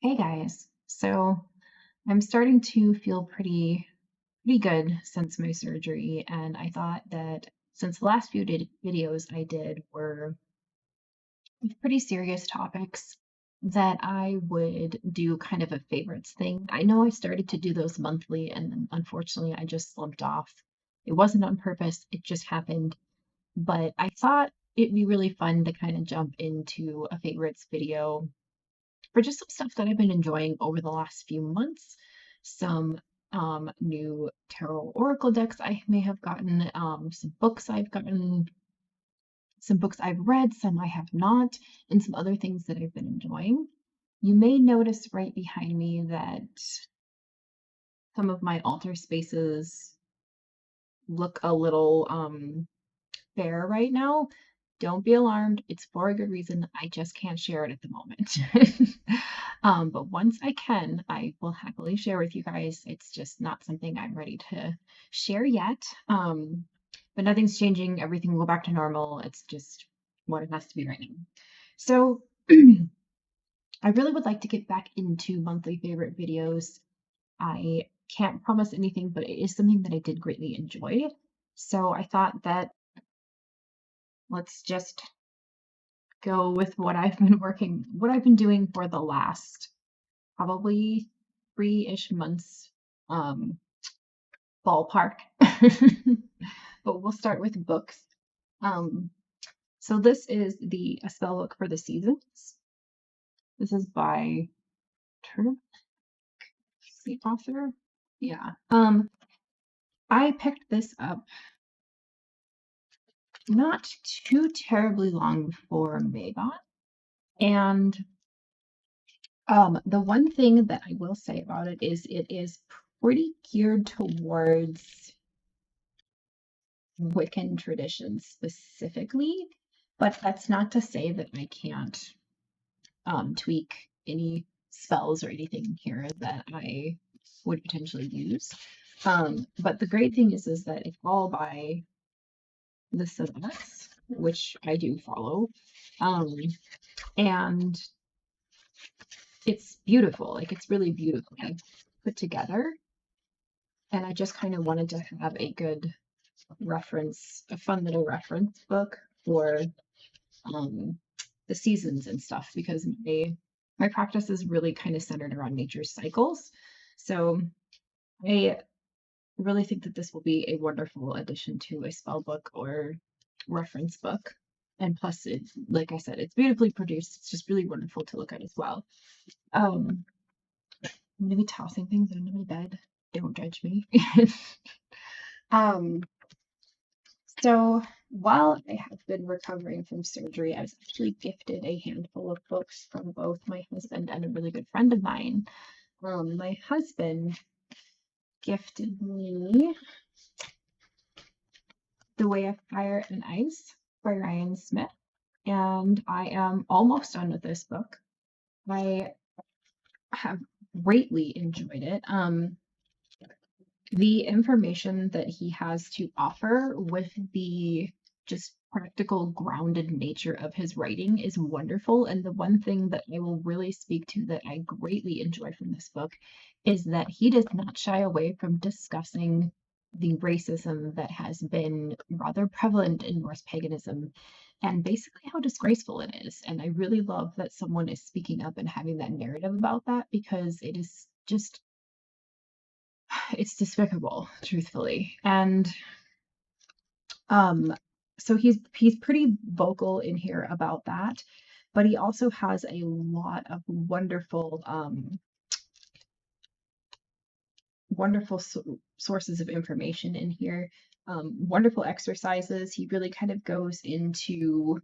Hey guys, so I'm starting to feel pretty good since my surgery, and I thought that since the last few videos I did were pretty serious topics, that I would do kind of a favorites thing. I know I started to do those monthly, and then unfortunately I just slumped off. It wasn't on purpose, it just happened, but I thought it'd be really fun to kind of jump into a favorites video for just some stuff that I've been enjoying over the last few months. Some new tarot oracle decks I may have gotten, some books I've read, some I have not, and some other things that I've been enjoying. You may notice right behind me that some of my altar spaces look a little bare right now. Don't be alarmed. It's for a good reason. I just can't share it at the moment. But once I can, I will happily share with you guys. It's just not something I'm ready to share yet. But nothing's changing. Everything will go back to normal. It's just what it has to be right now. So I really would like to get back into monthly favorite videos. I can't promise anything, but it is something that I did greatly enjoy. So I thought that let's just go with what I've been doing for the last probably 3-ish months, um, ballpark. But we'll start with books. Um, so this is a spell book for the seasons. This is by Turner, the author. Yeah. I picked this up not too terribly long before Megan, and the one thing that I will say about it is pretty geared towards Wiccan traditions specifically, but that's not to say that I can't tweak any spells or anything here that I would potentially use. But the great thing is that it's all by the Celeste, which I do follow. And it's beautiful, like it's really beautifully put together. And I just kind of wanted to have a good reference, a fun little reference book for the seasons and stuff, because my practice is really kind of centered around nature's cycles. So I really think that this will be a wonderful addition to a spell book or reference book. And plus, it, like I said, it's beautifully produced. It's just really wonderful to look at as well. I'm gonna be tossing things under my bed. Don't judge me. um, So while I have been recovering from surgery, I was actually gifted a handful of books from both my husband and a really good friend of mine. My husband gifted me The Way of Fire and Ice by Ryan Smith, and I am almost done with this book. I have greatly enjoyed it. The information that he has to offer with the just practical, grounded nature of his writing is wonderful. And the one thing that I will really speak to that I greatly enjoy from this book is that he does not shy away from discussing the racism that has been rather prevalent in Norse paganism and basically how disgraceful it is. And I really love that someone is speaking up and having that narrative about that, because it is just it's despicable, truthfully. And so he's pretty vocal in here about that, but he also has a lot of wonderful sources of information in here. Wonderful exercises. He really kind of goes into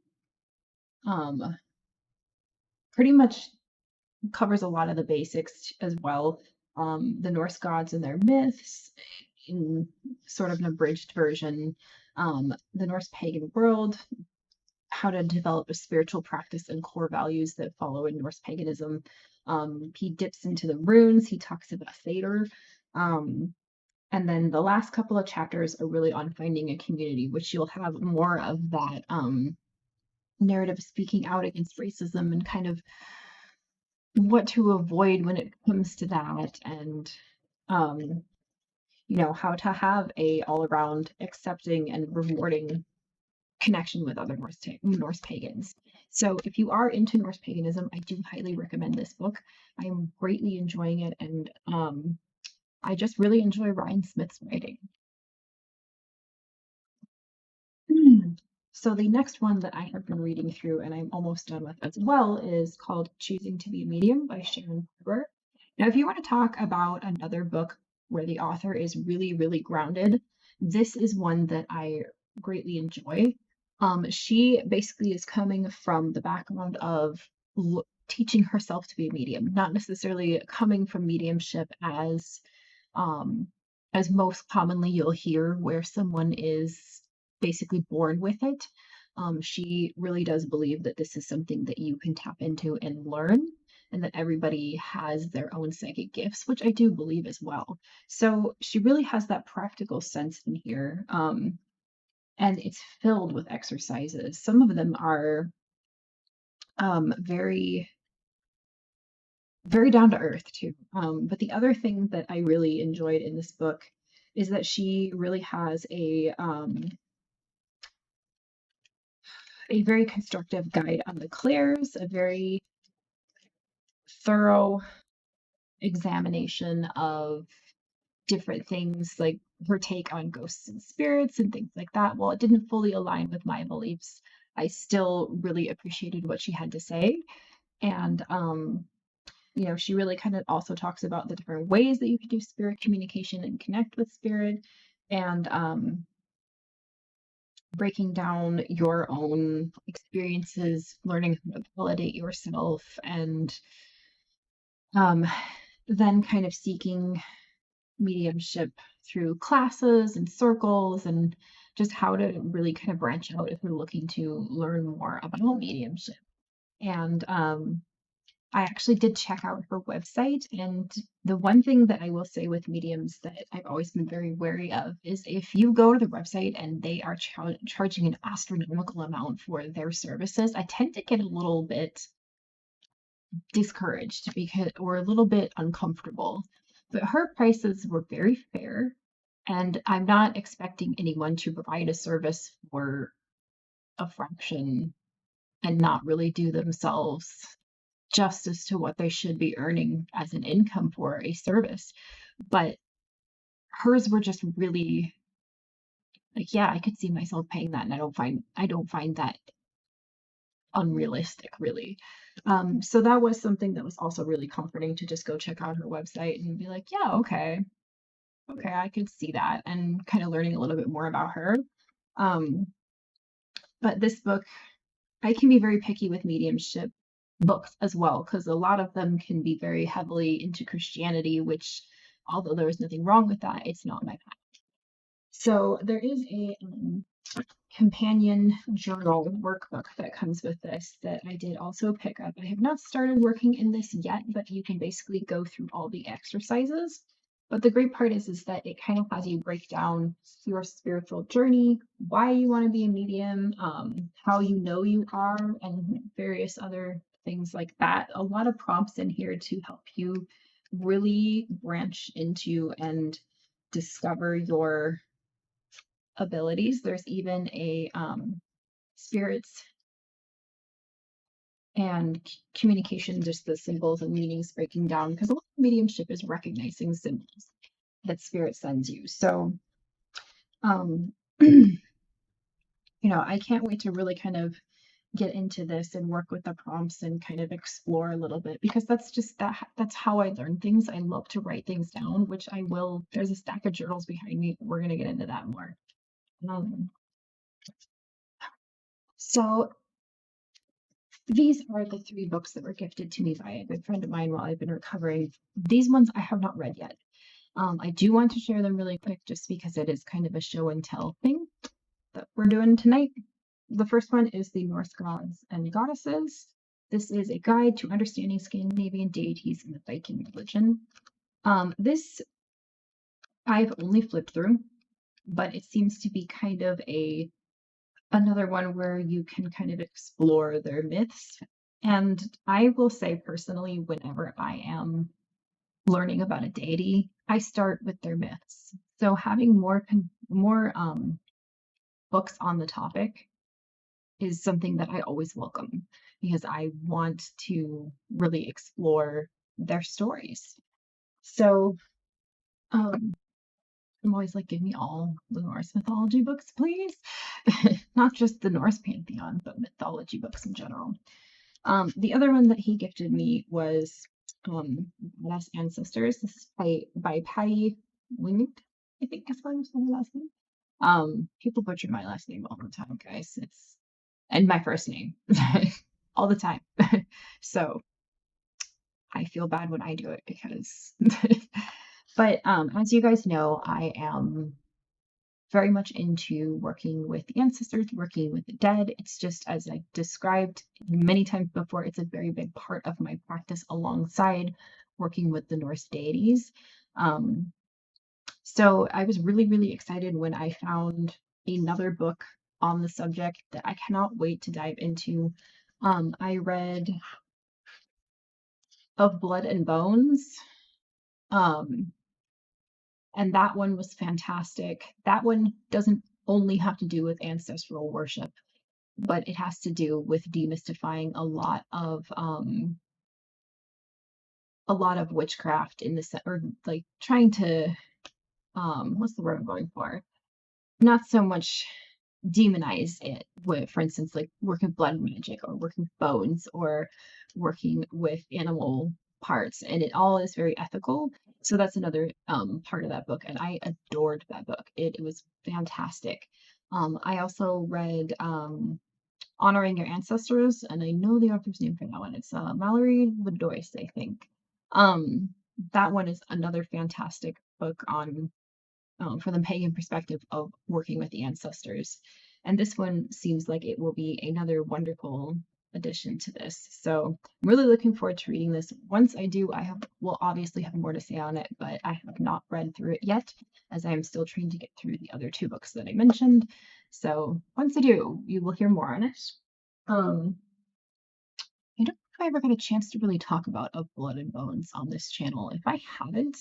pretty much covers a lot of the basics as well. The Norse gods and their myths in sort of an abridged version, the Norse pagan world, how to develop a spiritual practice and core values that follow in Norse paganism. He dips into the runes, he talks about Theater. And then the last couple of chapters are really on finding a community, which you'll have more of that narrative speaking out against racism and kind of what to avoid when it comes to that, and um, how to have a all around accepting and rewarding connection with other Norse pagans. So if you are into Norse paganism, I do highly recommend this book. I am greatly enjoying it, and I just really enjoy Ryan Smith's writing. So the next one that I have been reading through, and I'm almost done with as well, is called Choosing to be a Medium by Sharon Barber. Now, if you want to talk about another book where the author is really, really grounded, this is one that I greatly enjoy. She basically is coming from the background of teaching herself to be a medium, not necessarily coming from mediumship um, as most commonly you'll hear where someone is basically born with it. She really does believe that this is something that you can tap into and learn, and that everybody has their own psychic gifts, which I do believe as well. So she really has that practical sense in here. And it's filled with exercises. Some of them are very very down to earth too. But the other thing that I really enjoyed in this book is that she really has a very constructive guide on the clairs, a very thorough examination of different things, like her take on ghosts and spirits and things like that. While it didn't fully align with my beliefs, I still really appreciated what she had to say. And she really kind of also talks about the different ways that you can do spirit communication and connect with spirit, and breaking down your own experiences, learning how to validate yourself, and um, then kind of seeking mediumship through classes and circles, and just how to really kind of branch out if you're looking to learn more about mediumship. And I actually did check out her website, and the one thing that I will say with mediums that I've always been very wary of is if you go to the website and they are charging an astronomical amount for their services, I tend to get a little bit discouraged because or a little bit uncomfortable. But her prices were very fair, and I'm not expecting anyone to provide a service for a fraction and not really do themselves justice to what they should be earning as an income for a service. But hers were just really like, yeah, I could see myself paying that, and I don't find that unrealistic, really. So that was something that was also really comforting to just go check out her website and be like, yeah, okay, I could see that, and kind of learning a little bit more about her. Um, but this book, I can be very picky with mediumship books as well, because a lot of them can be very heavily into Christianity, which, although there is nothing wrong with that, it's not my path. So there is a companion journal workbook that comes with this that I did also pick up. I have not started working in this yet, but you can basically go through all the exercises. But the great part is that it kind of has you break down your spiritual journey, why you want to be a medium, how you know you are, and various other things like that. A lot of prompts in here to help you really branch into and discover your abilities. There's even a spirits and communication, just the symbols and meanings breaking down, because a lot of mediumship is recognizing symbols that spirit sends you. So, um, I can't wait to really kind of get into this and work with the prompts and kind of explore a little bit, because that's how I learn things. I love to write things down, which I will. There's a stack of journals behind me. We're going to get into that more. Um, so these are the three books that were gifted to me by a good friend of mine while I've been recovering. These ones I have not read yet. I do want to share them really quick just because it is kind of a show and tell thing that we're doing tonight. The first one is the Norse Gods and Goddesses. This is a guide to understanding Scandinavian deities in the Viking religion. This I've only flipped through, but it seems to be kind of another one where you can kind of explore their myths And I will say personally, whenever I am learning about a deity, I start with their myths. So having more books on the topic is something that I always welcome because I want to really explore their stories. So um, I'm always like, give me all the Norse mythology books, please. Not just the Norse pantheon, but mythology books in general. The other one that he gifted me was Badass Ancestors. This is by Patty Winged, I think is how you say her last name. People butcher my last name all the time, guys. It's and my first name all the time. So I feel bad when I do it because but as you guys know, I am very much into working with the ancestors, working with the dead. It's just as I described many times before, it's a very big part of my practice alongside working with the Norse deities. Um, so I was really, really excited when I found another book on the subject that I cannot wait to dive into. I read Of Blood and Bones. Um, and that one was fantastic. That one doesn't only have to do with ancestral worship, but it has to do with demystifying a lot of witchcraft in the or like trying to what's the word I'm going for? Not so much demonize it with, for instance, like working with blood magic or working with bones or working with animal parts, and it all is very ethical. So that's another part of that book, and I adored that book. It was fantastic. I also read Honoring Your Ancestors, and I know the author's name for that one. It's Mallory Ladoise, I think. Um, that one is another fantastic book on from the pagan perspective of working with the ancestors. And this one seems like it will be another wonderful addition to this. So I'm really looking forward to reading this. Once I do, will obviously have more to say on it, but I have not read through it yet, as I am still trying to get through the other two books that I mentioned. So once I do, you will hear more on it. Um, I don't know if I ever got a chance to really talk about Of Blood and Bones on this channel. If I haven't,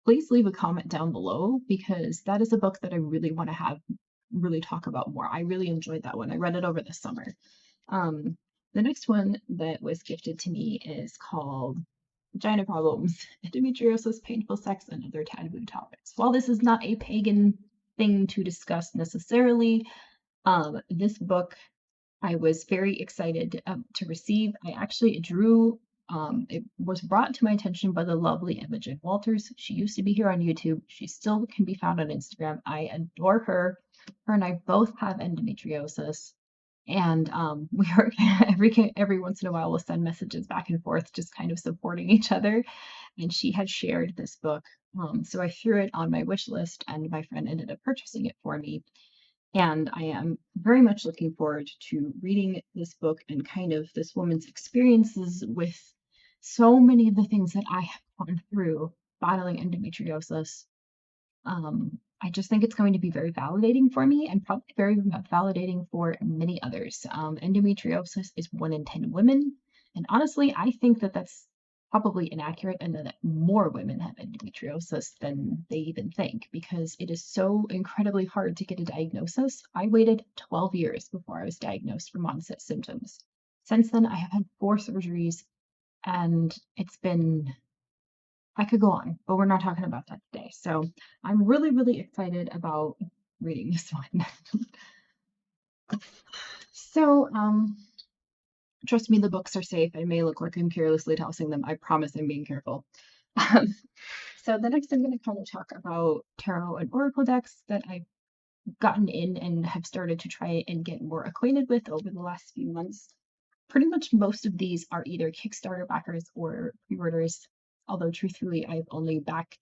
please leave a comment down below because that is a book that I really want to have really talk about more. I really enjoyed that one. I read it over the summer. Um, the next one that was gifted to me is called Vagina Problems, Endometriosis, Painful Sex, and Other Taboo Topics. While this is not a pagan thing to discuss necessarily, this book I was very excited to receive. I actually drew, it was brought to my attention by the lovely Imogen Walters. She used to be here on YouTube. She still can be found on Instagram. I adore her. Her and I both have endometriosis. And we are every once in a while we'll send messages back and forth, just kind of supporting each other. And she had shared this book. So I threw it on my wish list, and my friend ended up purchasing it for me. And I am very much looking forward to reading this book and kind of this woman's experiences with so many of the things that I have gone through battling endometriosis. I just think it's going to be very validating for me and probably very validating for many others. Endometriosis is 1 in 10 women. And honestly, I think that that's probably inaccurate and that more women have endometriosis than they even think because it is so incredibly hard to get a diagnosis. I waited 12 years before I was diagnosed from onset symptoms. Since then, I have had 4 surgeries and it's been I could go on, but we're not talking about that today. So I'm really, really excited about reading this one. So, trust me, the books are safe. I may look like I'm carelessly tossing them. I promise I'm being careful. Um, so the next I'm going to kind of talk about tarot and oracle decks that I've gotten in and have started to try and get more acquainted with over the last few months. Pretty much most of these are either Kickstarter backers or pre-orders, although truthfully, I've only backed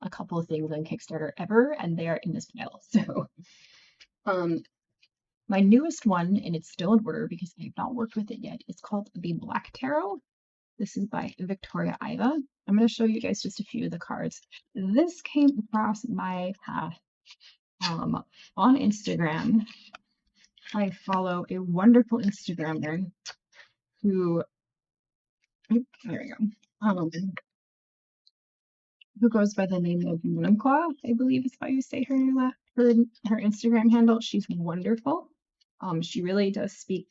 a couple of things on Kickstarter ever, and they are in this pile. So, um, my newest one, and it's still in order because I have not worked with it yet, is called the Black Tarot. This is by Victoria Iva. I'm going to show you guys just a few of the cards. This came across my path on Instagram. I follow a wonderful Instagrammer who, oop, there we go, who goes by the name of Moonclaw, I believe is how you say her Instagram handle. She's wonderful. She really does speak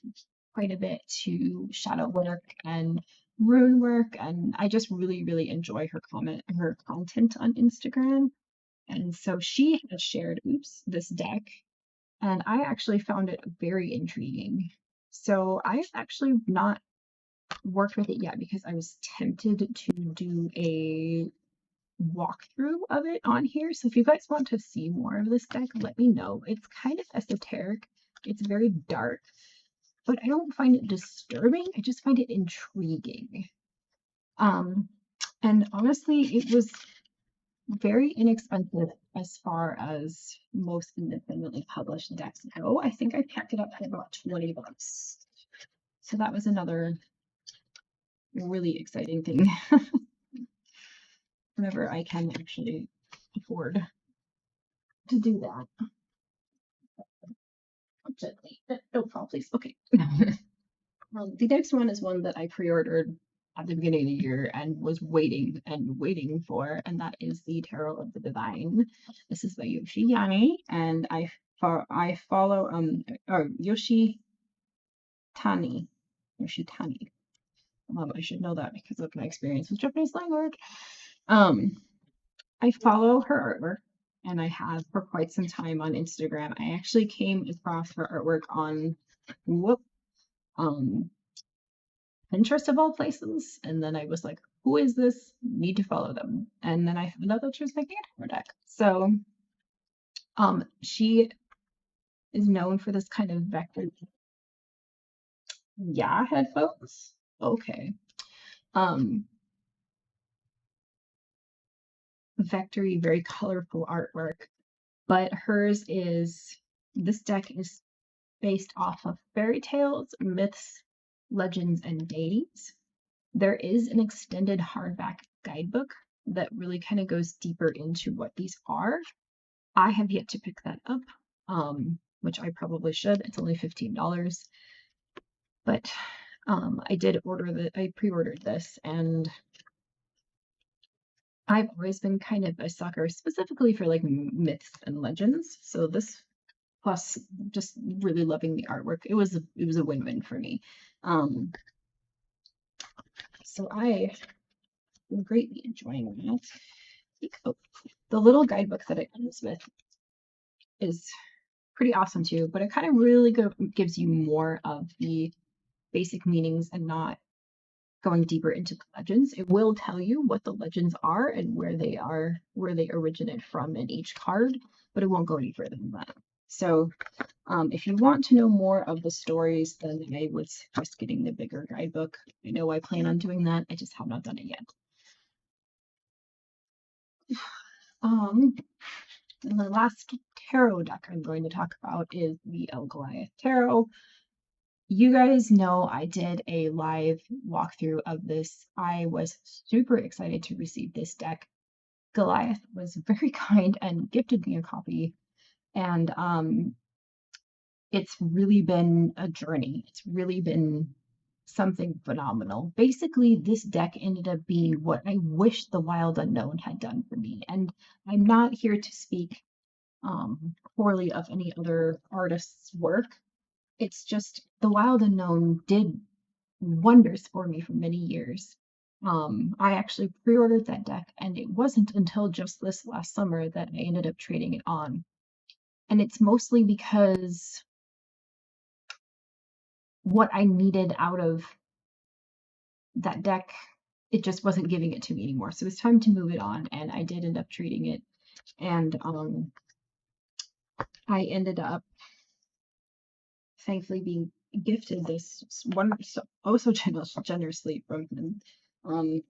quite a bit to shadow work and rune work, and I just really, really enjoy her content on Instagram. And so she has shared, oops, this deck, and I actually found it very intriguing. So I've actually not worked with it yet because I was tempted to do a walkthrough of it on here. So if you guys want to see more of this deck, let me know. It's kind of esoteric. It's very dark, but I don't find it disturbing. I just find it intriguing. And honestly, it was very inexpensive as far as most independently published decks go. I think I picked it up for about 20 bucks. So that was another really exciting thing whenever I can actually afford to do that. Gently. Don't fall, please. Okay. The next one is one that I pre-ordered at the beginning of the year and was waiting and waiting for, and that is the Tarot of the Divine. This is by Yoshi Yane, and I follow or Yoshi Tani. Yoshi Tani. I should know that because of my experience with Japanese language. I follow her artwork, and I have for quite some time on Instagram. I actually came across her artwork on Pinterest of all places, and then I was like, "Who is this? Need to follow them." And then I found out that she was making a tarot deck. So, she is known for this kind of vector. Yeah, headphones. Okay. Um, Vectory, very colorful artwork, but hers is this deck is based off of fairy tales, myths, legends, and deities. There is an extended hardback guidebook that really kind of goes deeper into what these are. I have yet to pick that up, which I probably should. It's only $15. But I pre-ordered this, and I've always been kind of a sucker specifically for like myths and legends. So this plus just really loving the artwork, it was a win-win for me. So I am greatly enjoying that. Oh, the little guidebook that it comes with is pretty awesome too, but it kind of really gives you more of the basic meanings and not going deeper into the legends. It will tell you what the legends are and where they originate from in each card, but it won't go any further than that. So if you want to know more of the stories, then I would suggest getting the bigger guidebook. I know I plan on doing that. I just have not done it yet. And the last tarot deck I'm going to talk about is the L Goliath Tarot. You guys know I did a live walkthrough of this. I was super excited to receive this deck. Goliath was very kind and gifted me a copy, and it's really been a journey. It's really been something phenomenal. Basically, this deck ended up being what I wish the Wild Unknown had done for me. And I'm not here to speak poorly of any other artist's work. It's just the Wild Unknown did wonders for me for many years. I actually pre-ordered that deck, and it wasn't until just this last summer that I ended up trading it on. And it's mostly because what I needed out of that deck, it just wasn't giving it to me anymore. So it was time to move it on, and I did end up trading it. And I ended up thankfully being gifted this one so generously from him.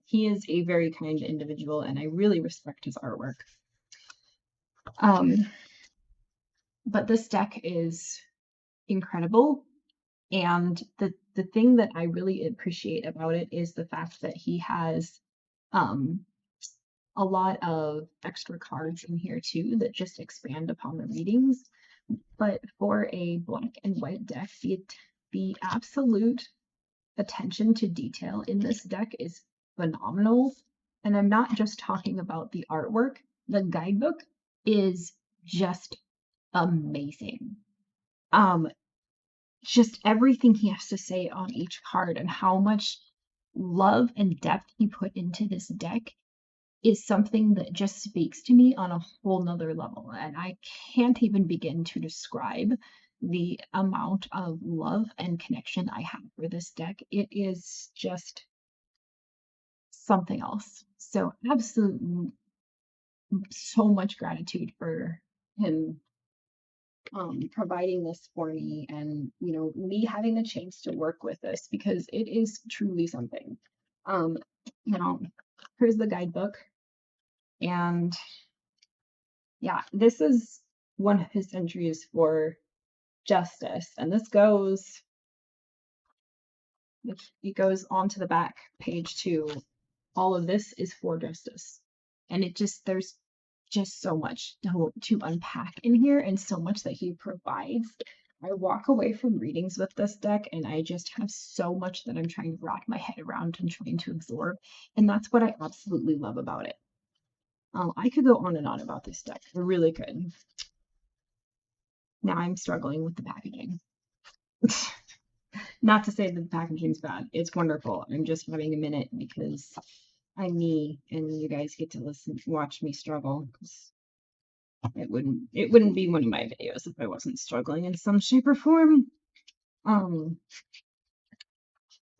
He is a very kind individual, and I really respect his artwork. But this deck is incredible, and the thing that I really appreciate about it is the fact that he has a lot of extra cards in here too that just expand upon the readings. But for a black and white deck, the absolute attention to detail in this deck is phenomenal. And I'm not just talking about the artwork. The guidebook is just amazing. Um, just everything he has to say on each card and how much love and depth he put into this deck is something that just speaks to me on a whole nother level. And I can't even begin to describe the amount of love and connection I have for this deck. It is just something else. So absolutely so much gratitude for him providing this for me, and me having the chance to work with this, because it is truly something. um now here's the guidebook, and yeah, this is one of his entries for justice, and it goes on to the back page too. All of this is for justice, and there's just so much to unpack in here, and so much that he provides. I walk away from readings with this deck and I just have so much that I'm trying to wrap my head around and trying to absorb, and that's what I absolutely love about it. I could go on and on about this deck. I really could. Now I'm struggling with the packaging. Not to say that the packaging's bad. It's wonderful. I'm just having a minute because I'm me and you guys get to watch me struggle. It wouldn't be one of my videos if I wasn't struggling in some shape or form. But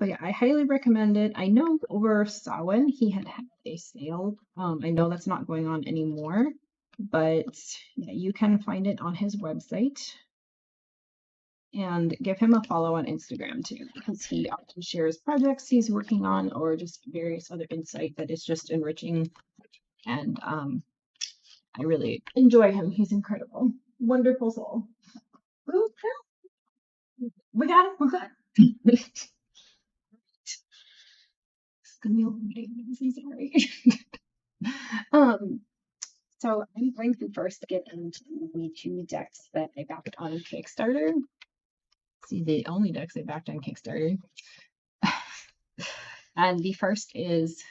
yeah, I highly recommend it. I know over Samhain he had a sale. I know that's not going on anymore, but yeah, you can find it on his website. And give him a follow on Instagram too, because he often shares projects he's working on or just various other insight that is just enriching. And I really enjoy him. He's incredible. Wonderful soul. Ooh, we got it. We're good. It's gonna be a long day. I'm so sorry. So I'm going to first get into the two decks that I backed on Kickstarter. See, the only decks I backed on Kickstarter. And the first is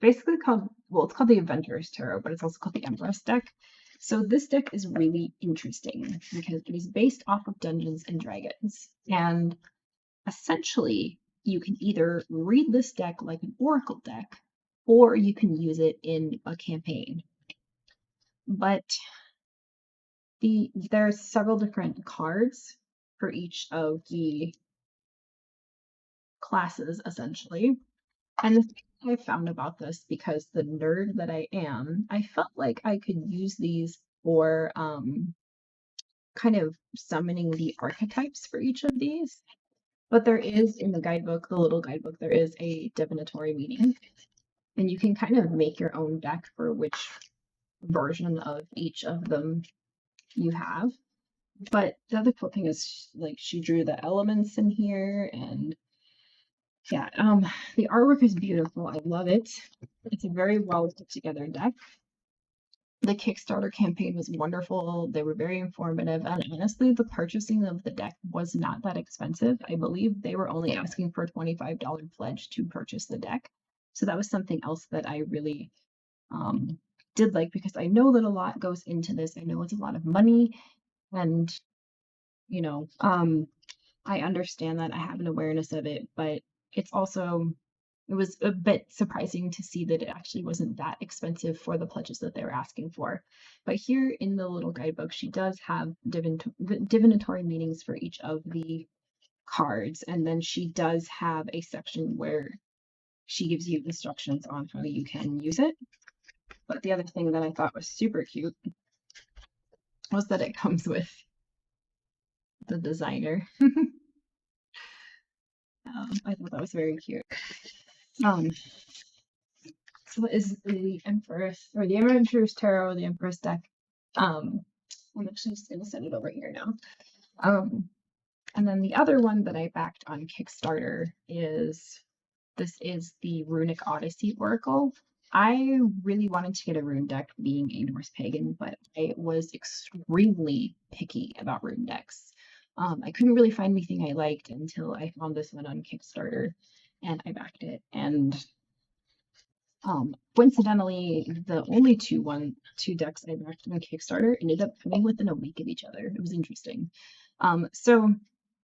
basically called, well, it's called the Avengers Tarot, but it's also called the Empress deck. So this deck is really interesting because it is based off of Dungeons and Dragons. And essentially, you can either read this deck like an oracle deck, or you can use it in a campaign. But there's several different cards for each of the classes, essentially. And the thing I found about this, because the nerd that I am, I felt like I could use these for kind of summoning the archetypes for each of these. But there is in the guidebook, the little guidebook, there is a divinatory meaning. And you can kind of make your own deck for which version of each of them you have. But the other cool thing is, like, she drew the elements in here, and yeah, the artwork is beautiful. I love it. It's a very well put together deck. The Kickstarter campaign was wonderful. They were very informative, and honestly, the purchasing of the deck was not that expensive. I believe they were only asking for a $25 pledge to purchase the deck. So that was something else that I really did like, because I know that a lot goes into this. I know it's a lot of money, and you know, I understand that. I have an awareness of it, but it was a bit surprising to see that it actually wasn't that expensive for the pledges that they were asking for. But here in the little guidebook, she does have divinatory meanings for each of the cards, and then she does have a section where she gives you instructions on how you can use it. But the other thing that I thought was super cute was that it comes with the designer. I thought that was very cute. So is the Empress, or the Avengers Tarot, the Empress deck. I'm actually just gonna send it over here now. And then the other one that I backed on Kickstarter is the Runic Odyssey Oracle. I really wanted to get a rune deck, being a Norse pagan, but I was extremely picky about rune decks. I couldn't really find anything I liked until I found this one on Kickstarter and I backed it. And coincidentally, the only two decks I backed on Kickstarter ended up coming within a week of each other. It was interesting. So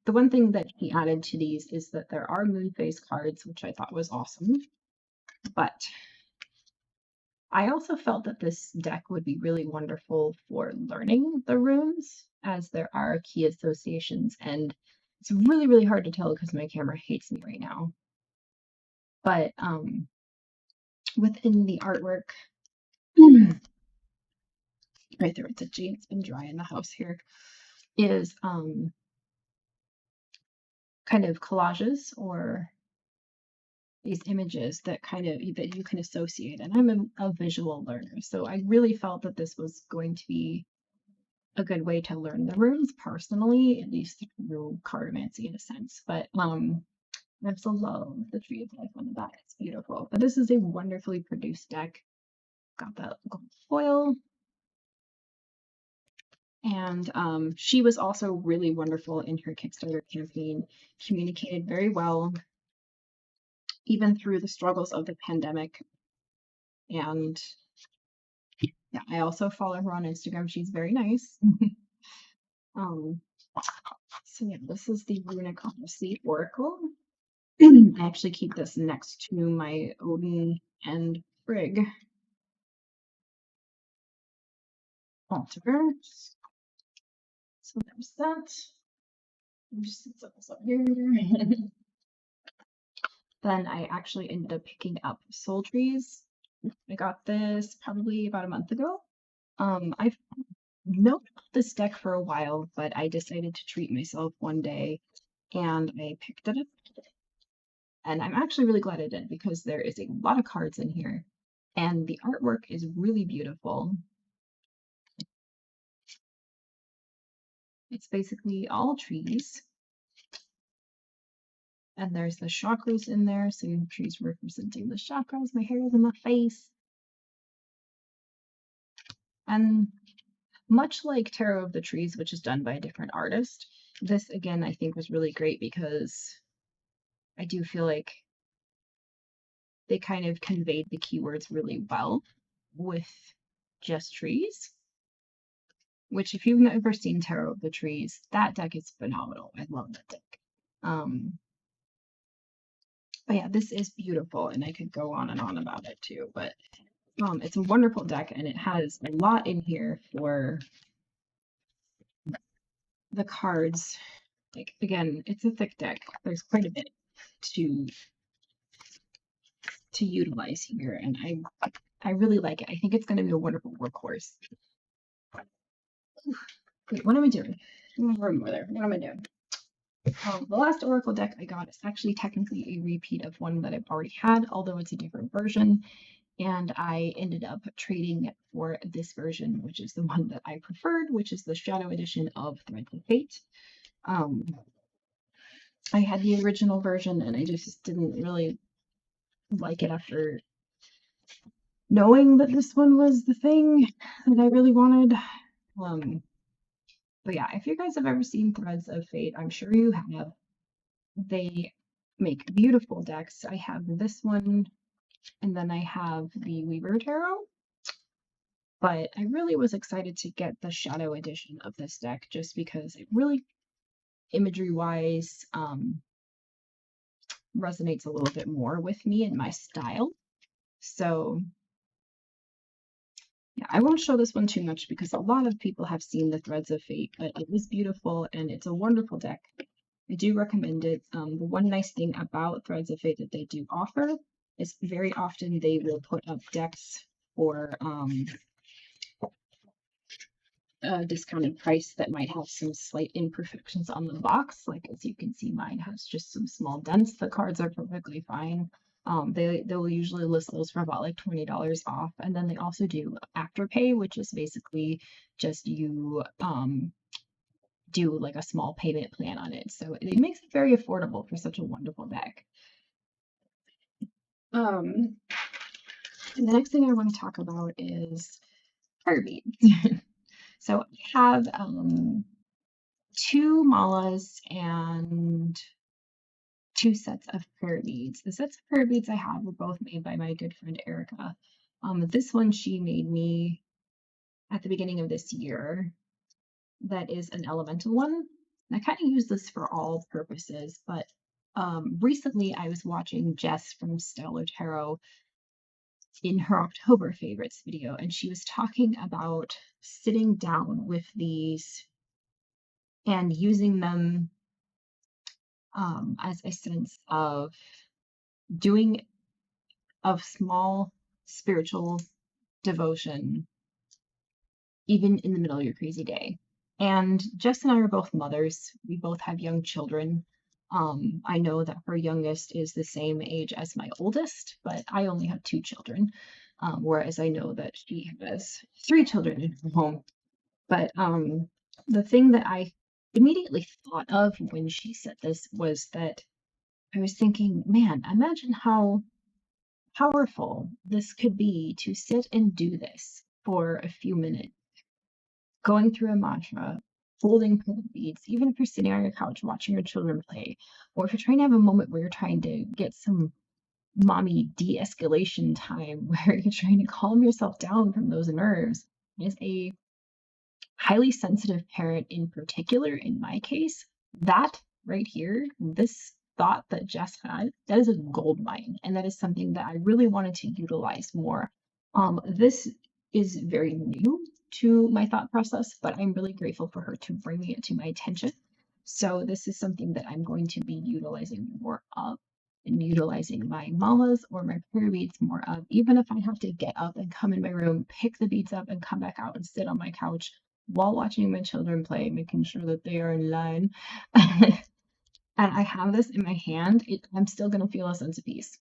the one thing that he added to these is that there are moon phase cards, which I thought was awesome. But I also felt that this deck would be really wonderful for learning the runes, as there are key associations, and it's really, really hard to tell because my camera hates me right now. But within the artwork, right there, it's itchy. It's been dry in the house here. Is kind of collages or these images that that you can associate. And I'm a visual learner, so I really felt that this was going to be a good way to learn the runes personally, at least through cartomancy in a sense. But that's the love, the tree of life on the back. It's beautiful. But this is a wonderfully produced deck. Got that gold foil. And she was also really wonderful in her Kickstarter campaign, communicated very well, even through the struggles of the pandemic. And yeah, I also follow her on Instagram. She's very nice. So yeah, this is the Runic Odyssey Oracle. I actually keep this next to my Odin and Frigg altar. So there's that. Just set this up here. Then I actually ended up picking up Soul Trees. I got this probably about a month ago. I've known this deck for a while, but I decided to treat myself one day and I picked it up. And I'm actually really glad I did because there is a lot of cards in here and the artwork is really beautiful. It's basically all trees. And there's the chakras in there, so trees representing the chakras. My hair is in my face. And much like Tarot of the Trees, which is done by a different artist, this again I think was really great because I do feel like they kind of conveyed the keywords really well with just trees. Which, if you've never seen Tarot of the Trees, that deck is phenomenal. I love that deck. But yeah, this is beautiful, and I could go on and on about it too. But it's a wonderful deck, and it has a lot in here for the cards. Like, again, it's a thick deck. There's quite a bit to utilize here, and I really like it. I think it's going to be a wonderful workhorse. Wait, what am I doing? What am I doing? The last Oracle deck I got is actually technically a repeat of one that I've already had, although it's a different version. And I ended up trading for this version, which is the one that I preferred, which is the Shadow Edition of Threads of Fate. I had the original version and I just didn't really like it after knowing that this one was the thing that I really wanted. But yeah, if you guys have ever seen Threads of Fate, I'm sure you have. They make beautiful decks. I have this one, and then I have the Weaver Tarot. But I really was excited to get the Shadow edition of this deck just because it really, imagery-wise, resonates a little bit more with me and my style. So yeah, I won't show this one too much because a lot of people have seen the Threads of Fate, but it is beautiful and it's a wonderful deck. I do recommend it. The one nice thing about Threads of Fate that they do offer is very often they will put up decks for a discounted price that might have some slight imperfections on the box. Like, as you can see, mine has just some small dents. The cards are perfectly fine. They'll usually list those for about like $20 off. And then they also do Afterpay, which is basically just you do like a small payment plan on it. So it makes it very affordable for such a wonderful deck. The next thing I want to talk about is Irving. So I have 2 malas and 2 sets of prayer beads. The sets of prayer beads I have were both made by my good friend Erica. This one she made me at the beginning of this year. That is an elemental one. And I kind of use this for all purposes, but recently I was watching Jess from Stellar Tarot in her October favorites video, and she was talking about sitting down with these and using them as a sense of doing of small spiritual devotion, even in the middle of your crazy day. And Jess and I are both mothers. We both have young children. I know that her youngest is the same age as my oldest, but I only have 2 children. Whereas I know that she has 3 children in her home. But the thing that I immediately thought of when she said this was that I was thinking, man, imagine how powerful this could be to sit and do this for a few minutes, going through a mantra, holding prayer beads, even if you're sitting on your couch watching your children play, or if you're trying to have a moment where you're trying to get some mommy de-escalation time where you're trying to calm yourself down from those nerves. As a highly sensitive parent in particular, in my case, that right here, this thought that Jess had, that is a gold mine. And that is something that I really wanted to utilize more. This is very new to my thought process, but I'm really grateful for her to bring it to my attention. So this is something that I'm going to be utilizing more of and utilizing my malas or my prayer beads more of, even if I have to get up and come in my room, pick the beads up and come back out and sit on my couch while watching my children play, making sure that they are in line. And I have this in my hand, I'm still going to feel a sense of peace.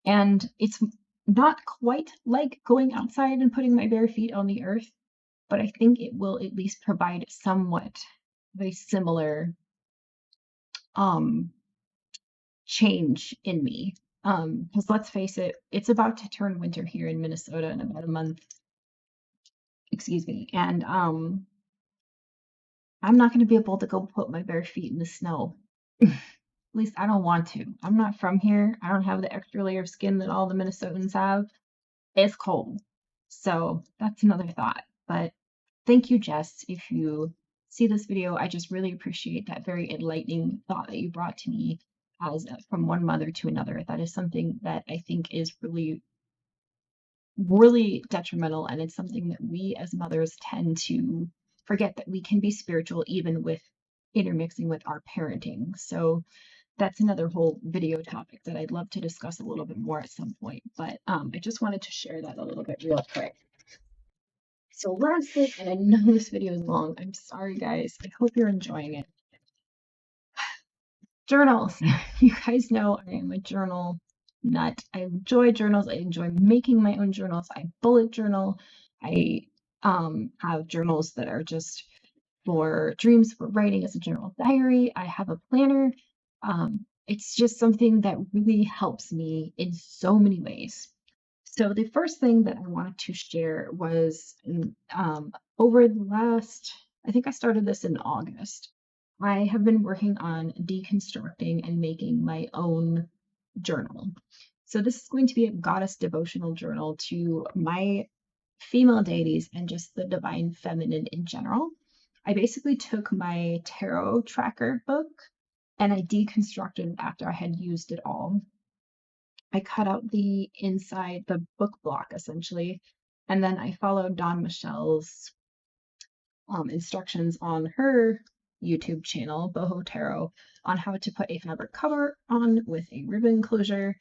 And it's not quite like going outside and putting my bare feet on the earth, but I think it will at least provide somewhat of a similar um, change in me. Because let's face it, it's about to turn winter here in Minnesota in about a month. Excuse me. And I'm not going to be able to go put my bare feet in the snow. At least I don't want to. I'm not from here. I don't have the extra layer of skin that all the Minnesotans have. It's cold. So that's another thought. But thank you, Jess. If you see this video, I just really appreciate that very enlightening thought that you brought to me as from one mother to another. That is something that I think is really, really detrimental. And it's something that we as mothers tend to forget, that we can be spiritual even with intermixing with our parenting. So that's another whole video topic that I'd love to discuss a little bit more at some point. But I just wanted to share that a little bit real quick. So lastly, and I know this video is long, I'm sorry guys, I hope you're enjoying it. Journals. You guys know I am a journal nut. I enjoy journals. I enjoy making my own journals. I bullet journal. I have journals that are just for dreams, for writing as a journal diary. I have a planner. It's just something that really helps me in so many ways. So the first thing that I wanted to share was over the last, I think I started this in August. I have been working on deconstructing and making my own journal. So this is going to be a goddess devotional journal to my female deities and just the divine feminine in general. I basically took my tarot tracker book and I deconstructed it after I had used it all. I cut out the inside, the book block essentially, and then I followed Dawn Michelle's instructions on her YouTube channel, Boho Tarot, on how to put a fabric cover on with a ribbon closure.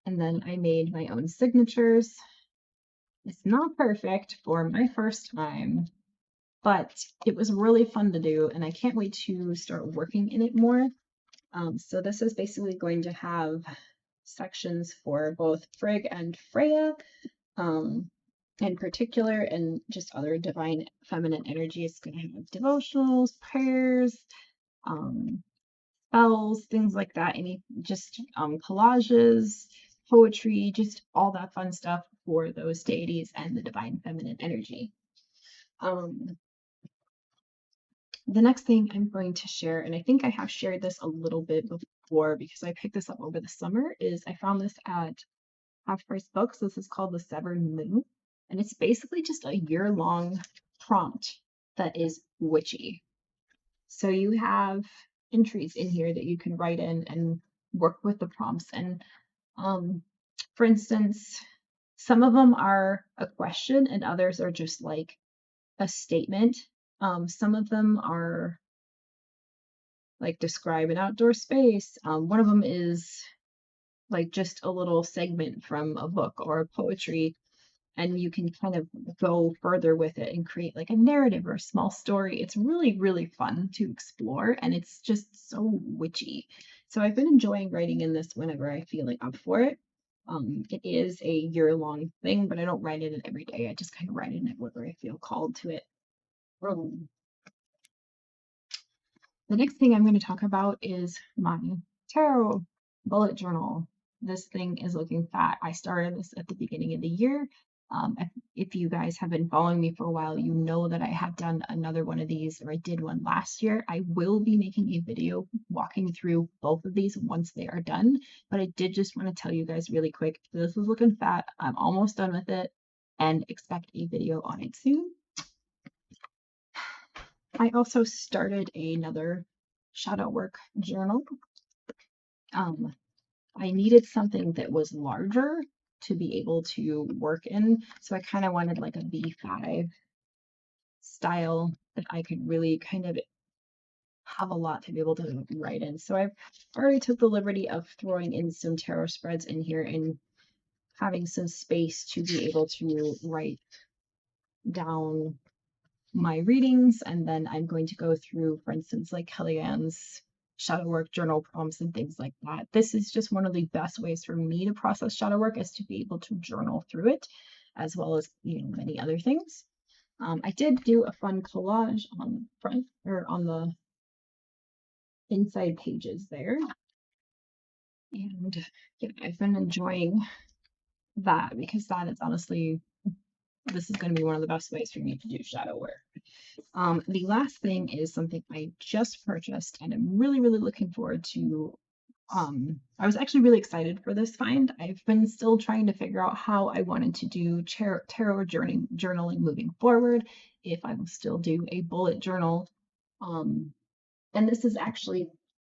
And then I made my own signatures. It's not perfect for my first time, but it was really fun to do, and I can't wait to start working in it more. So this is basically going to have sections for both Frigg and Freya, in particular, and just other divine feminine energy. It's going to have devotionals, prayers, spells, things like that. Any just collages, poetry, just all that fun stuff for those deities and the divine feminine energy. The next thing I'm going to share, and I think I have shared this a little bit before because I picked this up over the summer, is I found this at Half Price Books. This is called The Severed Moon, and it's basically just a year-long prompt that is witchy. So you have entries in here that you can write in and work with the prompts. And for instance, some of them are a question and others are just like a statement. Some of them are like describe an outdoor space. One of them is like just a little segment from a book or a poetry, and you can kind of go further with it and create like a narrative or a small story. It's really, really fun to explore, and it's just so witchy. So I've been enjoying writing in this whenever I feel like up for it. It is a year-long thing, but I don't write in it every day. I just kind of write in it whenever I feel called to it. Um, The next thing I'm going to talk about is my tarot bullet journal. This thing is looking fat. I started this at the beginning of the year. If you guys have been following me for a while, you know that I have done another one of these, or I did one last year. I will be making a video walking through both of these once they are done, but I did just want to tell you guys really quick, this is looking fat. I'm almost done with it and expect a video on it soon. I also started another shadow work journal. I needed something that was larger to be able to work in, so I kind of wanted like a B5 style that I could really kind of have a lot to be able to write in. So I've already took the liberty of throwing in some tarot spreads in here and having some space to be able to write down my readings, and then I'm going to go through, for instance, like Kellyanne's shadow work journal prompts and things like that. This is just one of the best ways for me to process shadow work, is to be able to journal through it, as well as many other things. I did do a fun collage on the front, or on the inside pages there, and yeah, I've been enjoying that because that is honestly, this is going to be one of the best ways for me to do shadow work. The last thing is something I just purchased and I'm really, really looking forward to. I was actually really excited for this find. I've been still trying to figure out how I wanted to do tarot journaling moving forward, if I will still do a bullet journal. And this is actually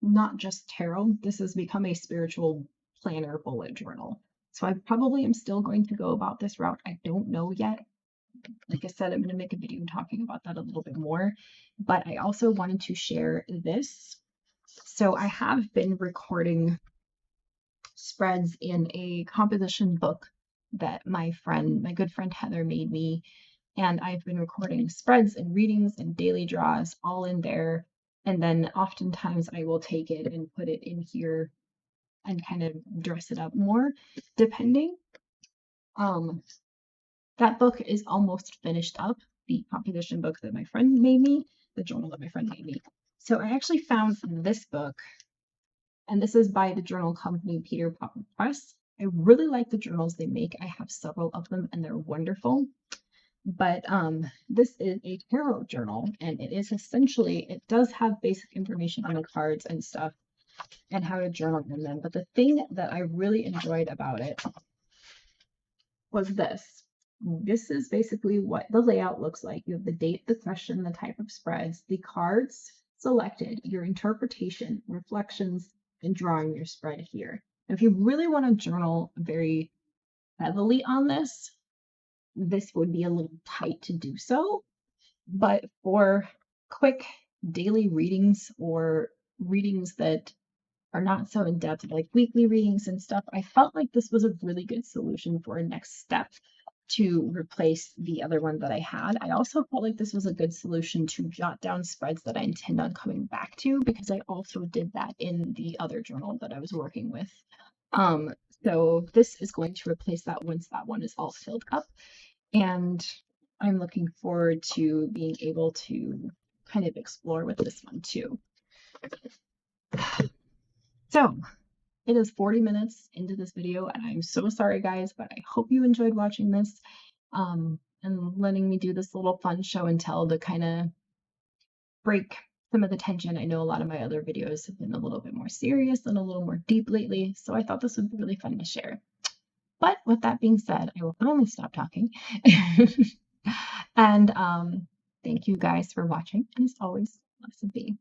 not just tarot, this has become a spiritual planner bullet journal. So I probably am still going to go about this route. I don't know yet. Like I said, I'm going to make a video talking about that a little bit more, but I also wanted to share this. So I have been recording spreads in a composition book that my good friend Heather made me, and I've been recording spreads and readings and daily draws all in there, and then oftentimes I will take it and put it in here and kind of dress it up more, depending. That book is almost finished up, the composition book that my friend made me, the journal that my friend made me. So I actually found this book, and this is by the journal company Peter Popper Press. I really like the journals they make. I have several of them and they're wonderful. But this is a tarot journal, and it is essentially, it does have basic information on the cards and stuff and how to journal in them. But the thing that I really enjoyed about it was this. This is basically what the layout looks like. You have the date, the question, the type of spreads, the cards selected, your interpretation, reflections, and drawing your spread here. If you really want to journal very heavily on this would be a little tight to do so. But for quick daily readings or readings that are not so in depth, like weekly readings and stuff, I felt like this was a really good solution for a next step to replace the other one that I had. I also felt like this was a good solution to jot down spreads that I intend on coming back to, because I also did that in the other journal that I was working with. So this is going to replace that once that one is all filled up. And I'm looking forward to being able to kind of explore with this one too. So it is 40 minutes into this video, and I'm so sorry, guys, but I hope you enjoyed watching this and letting me do this little fun show and tell to kind of break some of the tension. I know a lot of my other videos have been a little bit more serious and a little more deep lately, so I thought this would be really fun to share. But with that being said, I will finally stop talking. And thank you guys for watching. And as always, blessed be.